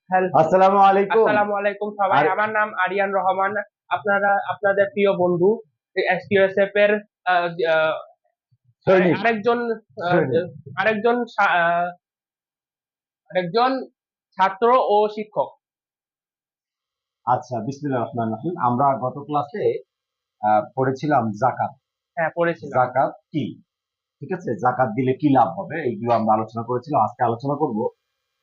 Hello, আসসালামু আলাইকুম। আসসালামু আলাইকুম সবাই। আর আমার নাম আরিয়ান রহমান। আপনারা আপনাদের প্রিয় বন্ধু এসটিএসএফ এর আহ, আহ, সৈনিক আরেকজন আহ, সৈনিক আরেকজন আরেকজন ছাত্র ও শিক্ষক। আচ্ছা, বিসমিল্লাহির রহমানির রহিম। আমরা গত ক্লাসে পড়েছিলাম জাকাত। হ্যাঁ, পড়েছিলাম। জাকাত কি? ঠিক আছে, জাকাত দিলে কি লাভ হবে এইগুলো আমরা আলোচনা করেছিলাম। আজকে আলোচনা করব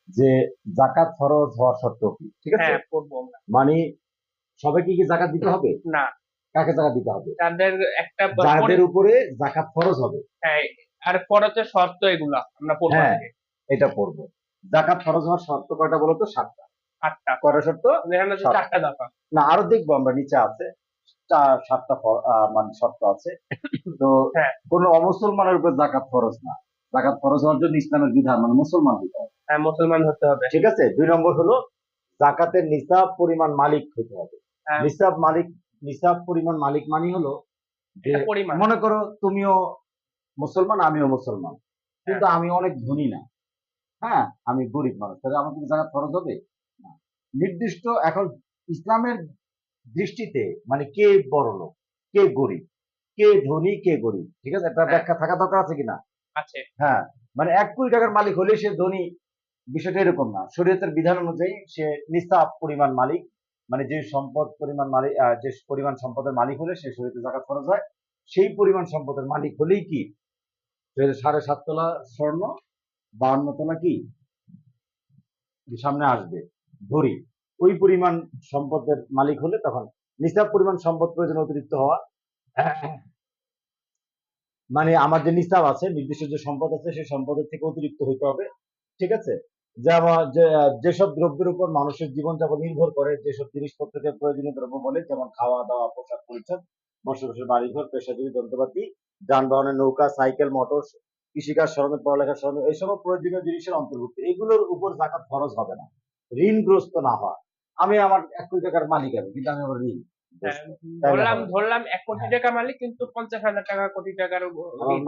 যে জাকাত ফরজ হওয়ার শর্ত কি। ঠিক আছে, হ্যাঁ, পড়বো আমরা। মানে সবাইকে কি জাকাত দিতে হবে? না, কাকে জাকাত দিতে হবে? তাদের একটা যাদের উপরে জাকাত ফরজ হবে। হ্যাঁ, আর খরচের শর্ত এগুলা আমরা পড়বো হ্যাঁ, আজকে। এটা পড়বো। জাকাত ফরজ হওয়ার শর্ত কয়টা বলো তো? 7টা। আটটা। কয়টা শর্ত? এখানে হচ্ছে 7টা। চারটা দফা। না, আরো দেখবো আমরা, নিচে আছে 7টা মানে শর্ত আছে। তো হ্যাঁ, কোন অমুসলমানের উপর জাকাত ফরজ না। জাকাত ফরজ হওয়ার জন্য ইসলামের বিধান মানে মুসলমান হতে হবে। হ্যাঁ, মুসলমান হতে হবে। ঠিক আছে, 2 নম্বর হলো জাকাতের নিসাব পরিমাণ মালিক হতে হবে। হ্যাঁ, নিসাব মালিক, নিসাব পরিমাণ মালিক মানে হলো যে, একটা পরিমাণ। মনে করো তুমিও মুসলমান আমিও মুসলমান, হ্যাঁ, কিন্তু আমি অনেক ধনী না। হ্যাঁ, আমি গরিব মানুষ, তাহলে আমাকে কি জাকাত ফরজ হবে? না। নির্দিষ্ট এখন ইসলামের দৃষ্টিতে মানে কে বড় লোক, কে গরিব, কে ধনী, কে গরিব, ঠিক আছে, একটা হ্যাঁ, ব্যাখ্যা থাকা দরকার আছে কিনা? আছে। হ্যাঁ, মানে 1 কোটি টাকার মালিক হলে সে ধনী, বিষয়টা এরকম না। শরীয়তের বিধান অনুযায়ী সে নিসাব পরিমাণ মালিক, মানে যে সম্পদ পরিমাণ মালিক, যে পরিমাণ সম্পদের মালিক হলে সে শরীয়তে জাকাত ফরজ হয়। সেই পরিমাণ সম্পদের মালিক হলেই কি 7.5 তোলা স্বর্ণ, 52 তোলা কি সামনে আসবে ধরি, ওই পরিমাণ সম্পদের মালিক হলে তখন নিসাব পরিমাণ সম্পদ প্রয়োজন অতিরিক্ত হওয়া, মানে আমার যে নিসাব আছে, নির্দিষ্ট যে সম্পদ আছে সেই সম্পদের থেকে অতিরিক্ত হইতে হবে। ঠিক আছে, যেমন যেসব দ্রব্যের উপর মানুষের জীবনযাপন নির্ভর করে, যেসব জিনিসপত্রকে প্রয়োজনীয় দ্রব্য বলে, যেমন খাওয়া দাওয়া, পোশাক পরিচ্ছদ, বসবাসের বাড়িঘর, পেশাজীবী যন্ত্রপাতি, যানবাহনের নৌকা, সাইকেল, মোটর, কৃষিকাজ সরঞ্জাম, পড়ালেখার সরঞ্জাম, এইসব প্রয়োজনীয় জিনিসের অন্তর্ভুক্ত। এগুলোর উপর জাকাত ফরজ হবে না, ঋণগ্রস্ত না হওয়া। আমি আমার 1 কোটি টাকার মালিক আমি, কিন্তু আমি আমার হ্যাঁ, ঋণগ্রস্ত, তাইলে ধরলাম হবে না। ধরলাম 1 কোটি হ্যাঁ, টাকা মালিক, কিন্তু 50,000 টাকা কোটি টাকার আমার ঋণ।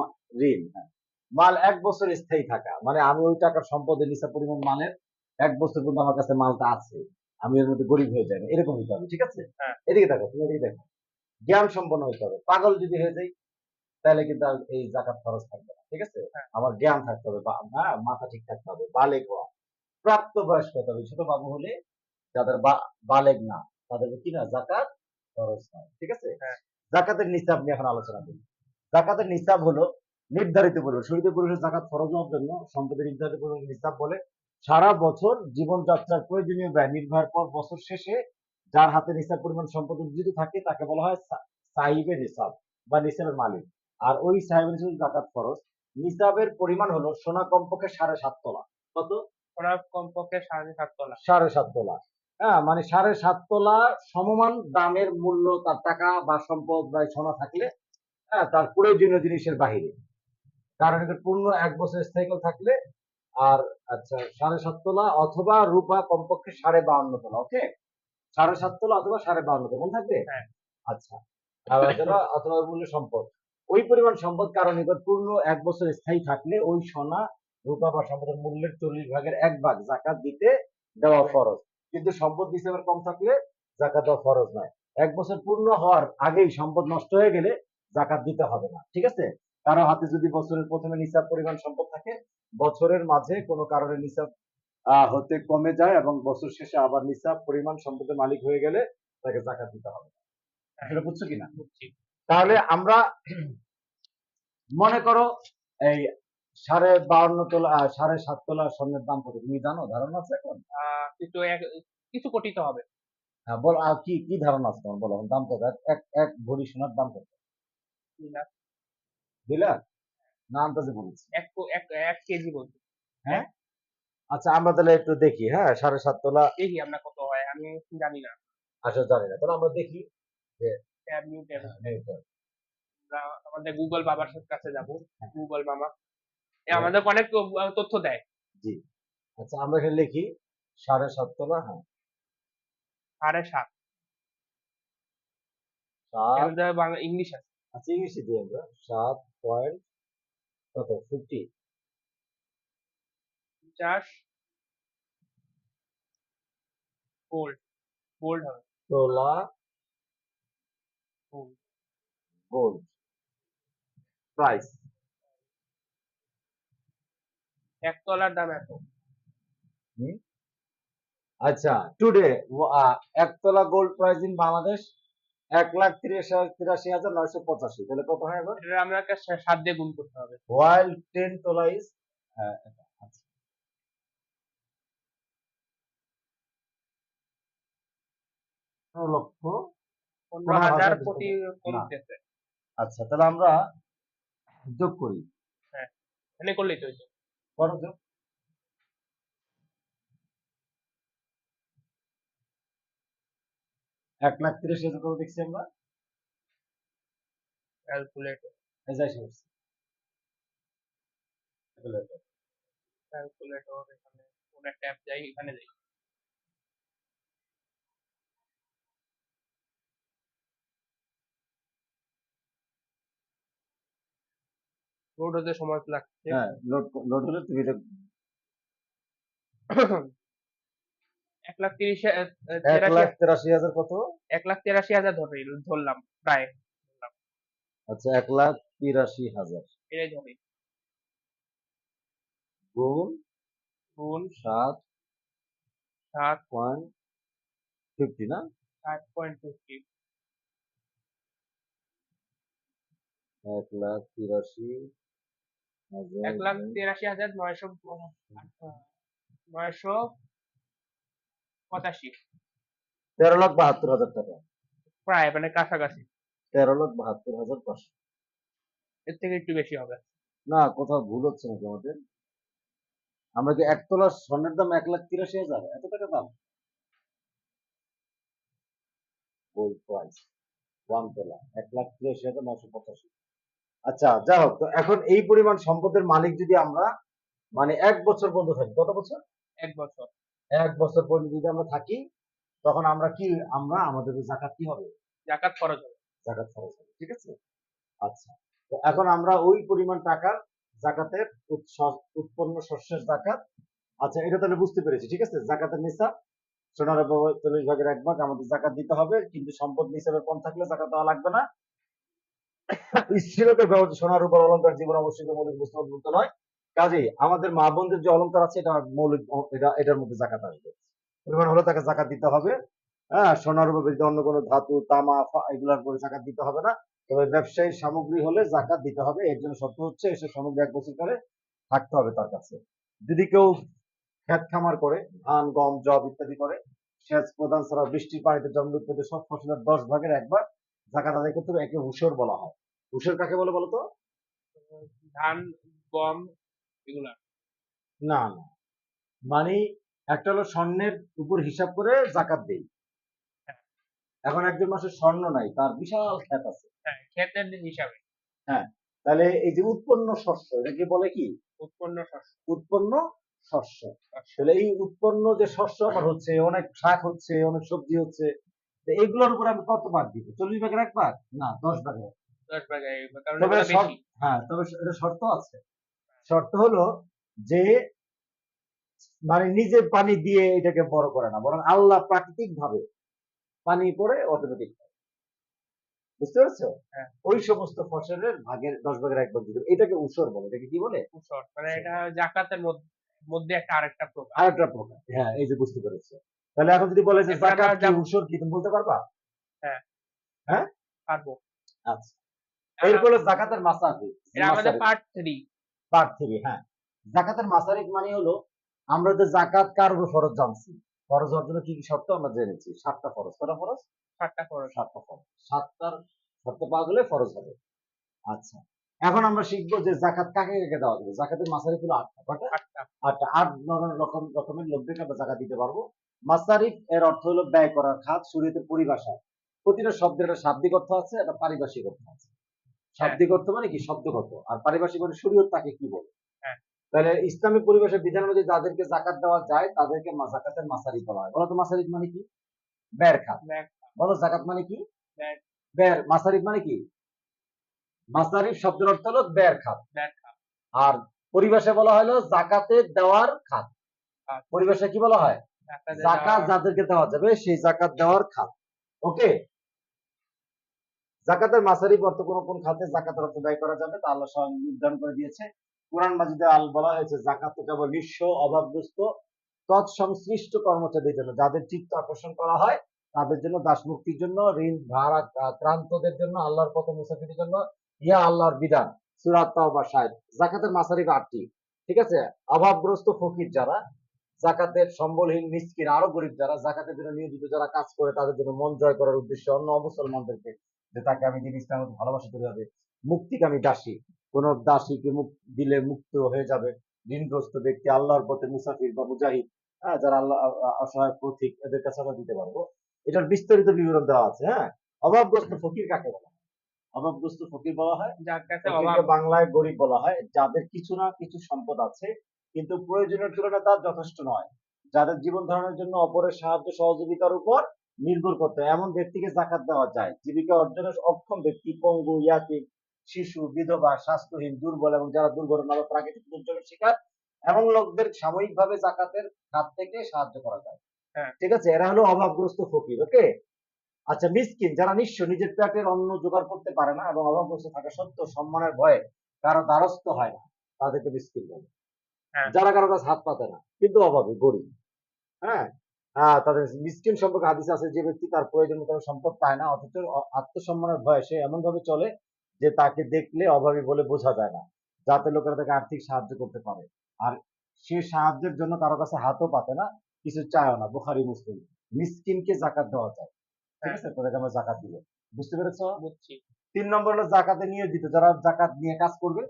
ঋণ, হ্যাঁ। মাল 1 বছর স্থায়ী থাকা, মানে আমি ওই টাকার সম্পদের নিচে পরিমাণ মালের 1 বছর পর্যন্ত আমার কাছে মালটা আছে, আমি এর মধ্যে গরিব হয়ে যাই না, এরকম হতে হবে। ঠিক আছে, হ্যাঁ, এদিকে দেখো, তুমি এদিকে দেখো। জ্ঞান সম্পন্ন হতে হবে। পাগল যদি হয়ে যাই তাহলে কিন্তু আর এই জাকাত খরচ থাকবে না। ঠিক আছে, হ্যাঁ, আমার জ্ঞান থাকতে হবে, হ্যাঁ, মাথা ঠিক থাকতে হবে, বালেগ হওয়া, প্রাপ্ত বয়স্ক হতে হবে। ছোট বাবু হলে, যাদের বালেগ না, তাদেরকে কি না জাকাত খরচ হয়। ঠিক আছে, হ্যাঁ, জাকাতের নিসাব নিয়ে এখন আলোচনা করি। জাকাতের নিসাব হলো নির্ধারিত পরিমাণ। শরীয়তে পরিমাণ জাকাত ফরজ হওয়ার জন্য সম্পদের নির্ধারিত পরিমাণ নিসাব বলে। সারা বছর জীবনযাত্রার প্রয়োজনীয় ব্যয় নির্বাহের পর বছর শেষে যার হাতে নিসাব পরিমাণ সম্পদ উর্জিত থাকে তাকে বলা হয় সাহিবে নিসাব বা নিসাবের মালিক। আর ওই সাহিবে নিসাব জাকাত ফরজ। নিসাবের পরিমাণ হলো সোনা কমপক্ষে 7.5 তোলা। কত? ওরা কমপক্ষে 7.5 তলা। 7.5 তোলা। হ্যাঁ, মানে 7.5 তোলা সমমান দামের মূল্য, তার টাকা বা সম্পদ বা সোনা থাকলে, হ্যাঁ, তার প্রয়োজনীয় জিনিসের বাহিরে, কারণ এটা পূর্ণ 1 বছর স্থায়ীকাল থাকলে। আর আচ্ছা, 7.5 তোলা অথবা রূপা কমপক্ষে 52.5 তোলা। ওকে, 7.5 তোলা অথবা 52.5 তোলা মনে থাকবে। হ্যাঁ, আচ্ছা, আর অথবা অথবা মূল্য সম্পদ, ওই পরিমাণ সম্পদ কারণ নিকট পূর্ণ 1 বছর স্থায়ী থাকলে ওই সোনা রূপা বা সম্পদের মূল্যের 40 ভাগের 1 ভাগ জাকাত দিতে দেওয়া হবে। ফরজ। কিন্তু সম্পদ হিসেবে কম থাকলে জাকাত দেওয়া ফরজ নয়। 1 বছর পূর্ণ হওয়ার আগেই সম্পদ নষ্ট হয়ে গেলে জাকাত দিতে হবে না। ঠিক আছে, কারো হাতে যদি বছরের প্রথমে নিসাব পরিমাণ সম্পদ থাকে, বছরের মাঝে কোনো কারণে নিসাব হতে কমে যায় এবং বছর শেষে আবার নিসাব পরিমাণ সম্পদের মালিক হয়ে গেলে তাকে জাকাত দিতে হবে। হ্যাঁ, আসলে বুঝছো কিনা? বুঝছি। তাহলে আমরা মনে করো এই 52.5 তোলা 7.5 তোলা স্বর্ণের দাম কত তুমি জানো? ধারণা আছে এখন? কিছু কোটি তো হবে। হ্যাঁ, বলো, কি কি ধারণা আছে তোমার, বলো দাম কত? এক এক ভরি সোনার দাম কত? 2 লাখ। 2 লাখ? না, আন্দাজে বলেছি। এক কেজি বলছি। হ্যাঁ, এক আচ্ছা, আমরা তাহলে একটু দেখি। হ্যাঁ, 7.5 তোলা। দেখি আমরা কত হয়, আমি জানি না। আসলে জানি না, তাহলে আমরা দেখি যে, ট্যাব নিউ ট্যাব। হ্যাঁ, নিউটন। আমরা আমাদের গুগল বাবার কাছে যাব। হ্যাঁ, গুগল মামা হ্যাঁ, আমাদের অনেক তথ্য দেয়। জি। আচ্ছা, আমরা এখানে লিখি 7.5 তোলা। হ্যাঁ, 7.5। এর সাত। মধ্যে বাংলা ইংলিশ আছে। আচ্ছা, ইংলিশে দিই আমরা 7 পয়েন্ট কত 50। 50 গোল্ড গোল্ড হবে। তোলা গোল্ড গোল্ড প্রাইস। 1 তোলার দাম এত। আচ্ছা, টুডে 1 তোলা গোল্ড প্রাইস ইন বাংলাদেশ 1,83,985। তাহলে কত হয় এবার? এটা আমরা 7 দিয়ে গুণ করতে হবে। while 10 তোলা is আচ্ছা 15,000 15,000 প্রতি না। কমতেছে। আচ্ছা, তাহলে আমরা যোগ করি। হ্যাঁ, এখানে করলেই তো হইতো। করো যোগ। 1,30,000 কত দেখছি আমরা? ক্যালকুলেটর এই যাই শেষ। Calculator। ক্যালকুলেটর এখানে কোন একটা অ্যাপ যাই, এখানে যাই। লোড হতে সময় লাগছে। হ্যাঁ, লোড হলে তুমি এটা 1,83,000 কত? 1,83,000 ধরলাম প্রায়। আচ্ছা 1,83,000 এটাই ধরি। গুণ গুণ 7.50 না? 7.50। 1,83,000 1,83,985 13,72,000 টাকা। প্রায়, মানে কাছাকাছি। 13,72,500। এর থেকে একটু বেশি হবে। না, কোথাও ভুল হচ্ছে নাকি আমাদের? আমরা কি 1 তোলা স্বর্ণের দাম 1,83,000 এত টাকা দাম? গোল্ড প্রাইস 1 তোলা 1,83,985। আচ্ছা, যা হোক, তো এখন এই পরিমাণ সম্পদের মালিক যদি আমরা মানে 1 বছর পর্যন্ত থাকি, কত বছর? 1 বছর। 1 বছর পর্যন্ত যদি আমরা থাকি, তখন আমরা আমাদের জাকাত কি হবে? জাকাত খরচ হবে। জাকাত খরচ হবে, ঠিক আছে? আচ্ছা, তো এখন আমরা ওই পরিমাণ টাকার জাকাতের উৎপন্ন শস্যের জাকাত, আচ্ছা এটা তাহলে বুঝতে পেরেছি, ঠিক আছে? জাকাতের নিসাব সোনার উপর 40 ভাগের 1 ভাগ আমাদের জাকাত দিতে হবে, কিন্তু সম্পদ নিসাবে কম থাকলে জাকাত দেওয়া লাগবে না। স্থিরতার ব্যবস্থা সোনার উপর অলংকার জীবন অবশ্যই মৌলিক বস্তু অন্তর্ভুক্ত নয়। কাজেই আমাদের মা বোনদের যে অলংকার আছে এটা মৌলিক, এটার মধ্যে জাকাত আসবে। পরিমাণ হলে তাকে জাকাত দিতে হবে। হ্যাঁ, সোনার উপর ব্যতীত অন্য কোনো ধাতু তামা এগুলার উপরে জাকাত দিতে হবে না। তবে ব্যবসায়ী সামগ্রী হলে জাকাত দিতে হবে। এর জন্য শর্ত হচ্ছে এসব সামগ্রী 1 বছর ধরে থাকতে হবে তার কাছে। যদি কেউ ক্ষেত খামার করে, ধান গম জব ইত্যাদি করে, সেচ প্রদান ছাড়া বৃষ্টির পানিতে জন্ম উৎপত্তি সব ফসলের 10 ভাগের 1 ভাগ জাকাত আদায় করতে হবে। একে উসর বলা হয়। উসর কাকে বলে বলতো? ধান, গম এগুলা। না না, মানে একটা হলো স্বর্ণের উপর হিসাব করে জাকাত দেই। হ্যাঁ। এখন একজন মানুষের স্বর্ণ নাই, তার বিশাল ক্ষেত আছে। হ্যাঁ, ক্ষেতের হিসাবে। হ্যাঁ, তাহলে এই যে উৎপন্ন শস্য, এটাকে বলে কি? উৎপন্ন শস্য। উৎপন্ন শস্য। তাহলে এই উৎপন্ন যে শস্য আমার হচ্ছে, অনেক শাক হচ্ছে, অনেক সবজি হচ্ছে, তো এগুলোর উপর আমি কত ভাগ দিব? 40 ভাগের 1 ভাগ? না, 10 ভাগের 1 ভাগ। 10 ভাগে, কারণ তবে এগুলা বেশি। হ্যাঁ, তবে এটা শর্ত আছে। শর্ত হলো যে মানে নিজে পানি দিয়ে এটাকে বড় করে না, বরং আল্লাহ প্রাকৃতিক ভাবে পানি পড়ে অটোমেটিক। বুঝতে পারছো? হ্যাঁ। ওই সমস্ত ফসলের 10 ভাগের 1 ভাগ দিতে হবে। এটাকে উসর বলে। এটাকে কি বলে? উসর, মানে এটা জাকাতের মধ্যে একটা আরেকটা প্রকার। আরেকটা প্রকার। হ্যাঁ, এই যে বুঝতে পেরেছো। তাহলে এখন যদি বলে যে এরপর জাকাত আমরা কি উসর কি, তুমি বলতে পারবা? হ্যাঁ, হ্যাঁ? পারবো। আচ্ছা। এরপরে জাকাতের মাসারিফ। এটা আমাদের পার্ট 3। পার্ট 3, হ্যাঁ। জাকাতের মাসারিফ মানে হলো আমরা যে জাকাত কার উপর ফরজ জানছি। ফরজ হওয়ার জন্য কি কি শর্ত আমরা জেনেছি? 7টা ফরজ। কয়টা ফরজ? 7টা খরচ। 7টা ফরজ। 7টার শর্ত পাওয়া গেলে ফরজ হবে। আচ্ছা। এখন আমরা শিখবো যে জাকাত কাকে কাকে দেওয়া যাবে। জাকাতের মাসারিফ হলো 8টা। কয়টা? 8টা। 8টা। 8 রকমের লোকদেরকে আমরা জাকাত দিতে পারবো। মাসারিফ এর অর্থ হলো ব্যয় করার খাত, শরীয়তের পরিভাষায়। প্রতিটা শব্দের একটা শাব্দিক অর্থ আছে, একটা পারিভাষিক অর্থ আছে। শাব্দিক অর্থ মানে কি? শব্দগত। আর পারিভাষিক মানে শরীয়ত তাকে কি বলে। হ্যাঁ। তাহলে ইসলামিক পরিভাষার বিধান অনুযায়ী যাদেরকে জাকাত দেওয়া যায় তাদেরকে জাকাতের মাসারিফ বলা হয়। বলো তো মাসারিফ মানে কি? ব্যয়ের খাত। বলো জাকাত মানে কি? ব্যয়ের। মাসারিফ মানে কি? মাসারিফ শব্দের অর্থ হলো ব্যয়ের খাত। আর পরিভাষায় বলা হলো জাকাতে দেওয়ার খাত। পরিভাষায় কি বলা হয়? জাকাত যাদেরকে দেওয়া যাবে সেই জাকাত দেওয়ার খাত। ওকে, জাকাতের মাসারিফ অর্থ কোন কোন খাতে জাকাতের অর্থ ব্যয় করা যাবে তা আল্লাহ স্বয়ং নির্ধারণ করে দিয়েছে। কোরআন মাজিদে বলা হয়েছে জাকাত কেবল নিঃস্ব, অভাবগ্রস্ত, তৎসংশ্লিষ্ট কর্মচারীদের জন্য, যাদের চিত্ত আকর্ষণ করা হয় তাদের জন্য, দাস মুক্তির জন্য, ঋণ ভাড়া ক্রান্তদের জন্য, আল্লাহর পথে মুসাফিরের জন্য, ইয়া আল্লাহর বিধান। সূরা তাওবা 60। জাকাতের মাসারিফ 8টি। ঠিক আছে, অভাবগ্রস্ত ফকির যারা, জাকাতের সম্বলহীন মিসকিন, আরো গরিব যারা, জাকাতের জন্য নিয়োজিত যারা কাজ করে, তাদের জন্য মন জয় করার উদ্দেশ্যে অন্য অমুসলমানদেরকে যে তাকে আমি দিন ইসলামের ভালোবাসা তৈরি হবে। মুক্তিকামী দাসী, কোন দাসীকে দিলে মুক্ত হয়ে যাবে। ঋণগ্রস্ত ব্যক্তি, আল্লাহর পথে মুসাফির বা মুজাহিদ, হ্যাঁ, যারা আল্লাহ অসহায় পথিক, এদের কাছে আমরা দিতে পারবো। এটার বিস্তারিত বিবরণ দেওয়া আছে। হ্যাঁ, অভাবগ্রস্ত ফকির কাকে বলা হয়? অভাবগ্রস্ত ফকির বলা হয়, যার কাছে ফকিরকে বাংলায় গরিব বলা হয়, যাদের কিছু না কিছু সম্পদ আছে কিন্তু প্রয়োজনের তুলনায় তার যথেষ্ট নয়, যাদের জীবন ধারণের জন্য অপরের সাহায্য সহযোগিতার উপর নির্ভর করতে হয়, এমন ব্যক্তিকে জাকাত দেওয়া যায়। জীবিকা অর্জনের অক্ষম ব্যক্তি, পঙ্গু, ইয়াতিম, শিশু, বিধবা, স্বাস্থ্যহীন, দুর্বল এবং যারা দুর্ঘটনা বা প্রাকৃতিক দুর্যোগের শিকার, এমন লোকদের সাময়িকভাবে জাকাতের খাত থেকে সাহায্য করা যায়। হ্যাঁ। ঠিক আছে, এরা হলো অভাবগ্রস্ত ফকির। ওকে, আচ্ছা, মিসকিন যারা নিঃস্ব, নিজের পেটের অন্ন জোগাড় করতে পারে না এবং অভাবগ্রস্ত থাকা সত্ত্বেও সম্মানের ভয়ে কারো দ্বারস্থ হয় না, তাদেরকে মিসকিন বলে। যারা কারো কাছে হাত পাতে না কিন্তু অভাবী, গরিব। হ্যাঁ, তাদের মিসকিন সম্পর্কে হাদিস আছে, যে ব্যক্তি তার প্রয়োজন মতো সম্পদ পায় না অথচ আত্মসম্মানের ভয়ে সে এমন ভাবে চলে যে তাকে দেখলে অভাবী বলে বোঝা যায় না, যাতে লোকেরা তাকে আর্থিক সাহায্য করতে পারে। আর সে সাহায্যের জন্য কারো কাছে হাতও পাতে না, কিছু চায়ও না। বুখারী মুসলিম। মিসকিনকে জাকাত দেওয়া যায়। ঠিক আছে, তাদেরকে আমরা জাকাত দিব। বুঝতে পেরেছো? বুঝছি। 3 নম্বর হলো জাকাতে নিয়োজিত যারা জাকাত নিয়ে কাজ করবে,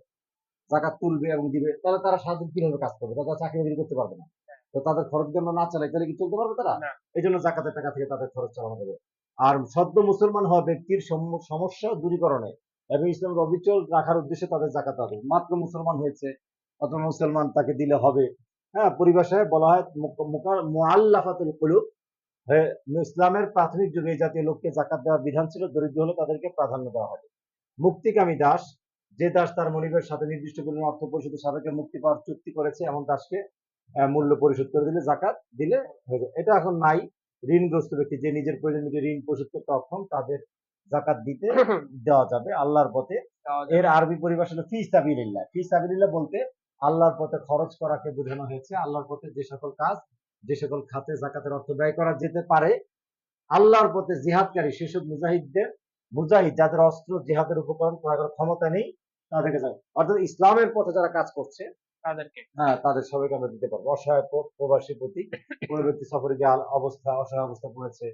জাকাত তুলবে এবং দিবে, তাহলে তারা সারাদিন কিভাবে কাজ করবে? তারা চাকরি বাকরি করতে পারবে না। তো তাদের খরচ জন্য না চালাই তাহলে কি চলতে পারবে তারা? এই জন্য জাকাতের টাকা থেকে তাদের খরচ চালানো হবে। আর সদ্য মুসলমান হওয়া ব্যক্তির সমস্যা দূরীকরণে এবং ইসলামের অবিচল রাখার উদ্দেশ্যে তাদের জাকাত হবে। মাত্র মুসলমান হয়েছে অথবা মুসলমান, তাকে দিলে হবে। হ্যাঁ, পরিভাষায় বলা হয় মুআল্লাফাতুল কুলুব। ইসলামের প্রাথমিক যুগে এই জাতীয় লোককে জাকাত দেওয়ার বিধান ছিল, দরিদ্র হলে তাদেরকে প্রাধান্য দেওয়া হবে। মুক্তিকামী দাস, যে দাস তার মনিবের সাথে নির্দিষ্ট পরিমাণ অর্থ পরিশোধের সাপেক্ষে মুক্তি পাওয়ার চুক্তি করেছে, এমন দাসকে মূল্য পরিশোধ করে দিলে জাকাত দিলে হয়ে যাবে। এটা এখন নাই। ঋণগ্রস্ত ব্যক্তি, যে নিজের প্রয়োজন মিটিয়ে ঋণ পরিশোধ করতে অক্ষম, তাদের জাকাত দিতে দেওয়া যাবে আল্লাহর পথে। এর আরবি পরিভাষা হলো ফি সাবিলিল্লাহ। ফি সাবিলিল্লাহ বলতে আল্লাহর পথে খরচ করাকে বোঝানো হয়েছে। আল্লাহর পথে যে সকল কাজ, যে সকল খাতে জাকাতের অর্থ ব্যয় করা যেতে পারে, আল্লাহর পথে জিহাদকারী সেসব মুজাহিদ যাদের অস্ত্র জিহাদের উপকরণ ক্রয় করার ক্ষমতা নেই, তাদেরকে যাবে। অর্থাৎ ইসলামের পথে যারা কাজ করছে তাদেরকে, হ্যাঁ, তাদের সবাইকে আমরা দিতে পারবো। অসহায় প্রবাসী প্রতি, কোন ব্যক্তি সফরে গিয়ে অসহায় অবস্থা পড়েছে,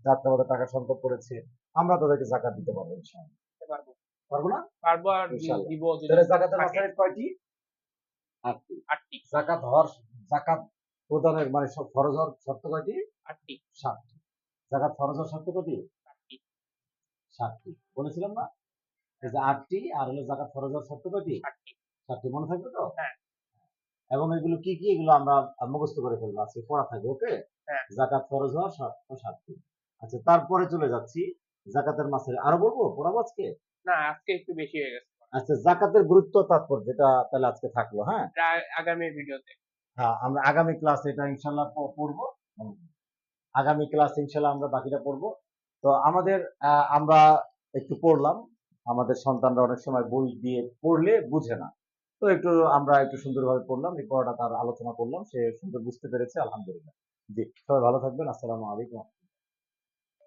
যাত্রাপথে টাকা সংকট পড়েছে, আমরা তাদেরকে জাকাত দিতে পারবো ইনশাআল্লাহ। পারবো না? পারবো। আর ইনশাআল্লাহ। দিব যদি তাহলে জাকাতের মাসারিফ কয়টি? 8টি। জাকাত প্রদানের মানে সব ফরজ হওয়ার শর্ত কয়টি? 8টি। 7টি। জাকাত ফরজ হওয়ার শর্ত কয়টি? 7টি। বলেছিলাম না? এই যে 8টি, আর হলো জাকাত ফরজ হওয়ার শর্ত কয়টি? 7টি। মনে থাকবে তো? এবং এগুলো কি কি, এগুলো আমরা মুখস্থ করে ফেলবো, আজকে পড়া থাকবে। ওকে, জাকাত ফরজ হওয়ার শর্ত 7টি। আচ্ছা, তারপরে চলে যাচ্ছি জাকাতের মাসারিফ। আরো বলবো, পড়াবো আজকে? না, আজকে একটু বেশি হয়ে গেছে। আচ্ছা, জাকাতের গুরুত্ব তাৎপর্য, যেটা তাহলে আজকে থাকলো। হ্যাঁ, আগামী ভিডিওতে। হ্যাঁ, আমরা আগামী ক্লাসে এটা ইনশাল্লাহ পড়বো। আগামী ক্লাস ইনশাল্লাহ আমরা বাকিটা পড়বো। তো আমাদের আমরা একটু পড়লাম, আমাদের সন্তানরা অনেক সময় বই দিয়ে পড়লে বুঝে না, তো আমরা একটু সুন্দরভাবে পড়লাম, এই পড়াটা তার আলোচনা করলাম, সে সুন্দর বুঝতে পেরেছে, আলহামদুলিল্লাহ। জি, সবাই ভালো থাকবেন। আসসালামু আলাইকুম।